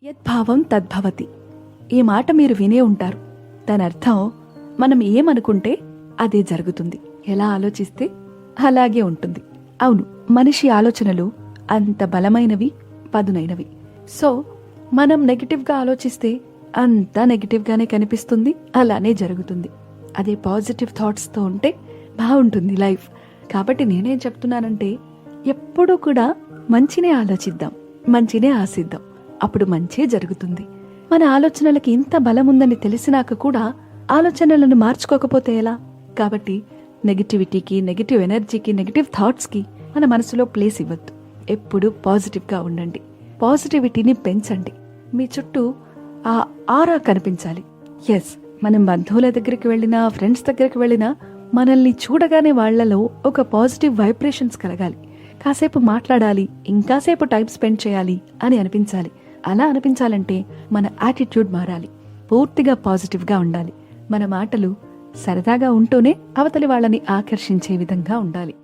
యద్భావం తద్భవతి. ఈ మాట మీరు వినే ఉంటారు. దాని అర్థం మనం ఏమనుకుంటే అదే జరుగుతుంది, ఎలా ఆలోచిస్తే అలాగే ఉంటుంది. అవును, మనిషి ఆలోచనలు అంత బలమైనవి, పదునైనవి. సో మనం నెగిటివ్గా ఆలోచిస్తే అంతా నెగిటివ్గానే కనిపిస్తుంది, అలానే జరుగుతుంది. అదే పాజిటివ్ థాట్స్తో ఉంటే బాగుంటుంది లైఫ్. కాబట్టి నేనేం చెప్తున్నానంటే, ఎప్పుడూ కూడా మంచినే ఆలోచిద్దాం, మంచినే ఆశిద్దాం. అప్పుడు మంచే జరుగుతుంది. మన ఆలోచనలకి ఇంత బలం ఉందని తెలిసినాక కూడా ఆలోచనలను మార్చుకోకపోతే ఎలా? కాబట్టి నెగిటివిటీకి, నెగిటివ్ ఎనర్జీకి, నెగిటివ్ థాట్స్కి మన మనసులో ప్లేస్ ఇవ్వద్దు. ఎప్పుడు పాజిటివ్గా ఉండండి, పాజిటివిటీని పెంచండి. మీ చుట్టూ ఆ ఆరా కనిపించాలి. ఎస్, మనం బంధువుల దగ్గరికి వెళ్ళినా, ఫ్రెండ్స్ దగ్గరికి వెళ్ళినా మనల్ని చూడగానే వాళ్లలో ఒక పాజిటివ్ వైబ్రేషన్స్ కలగాలి. కాసేపు మాట్లాడాలి, ఇంకాసేపు టైం స్పెండ్ చేయాలి అని అనిపించాలి. అలా అనిపించాలంటే మన యాటిట్యూడ్ మారాలి, పూర్తిగా పాజిటివ్గా ఉండాలి. మన మాటలు సరదాగా ఉంటూనే అవతలి వాళ్ళని ఆకర్షించే విధంగా ఉండాలి.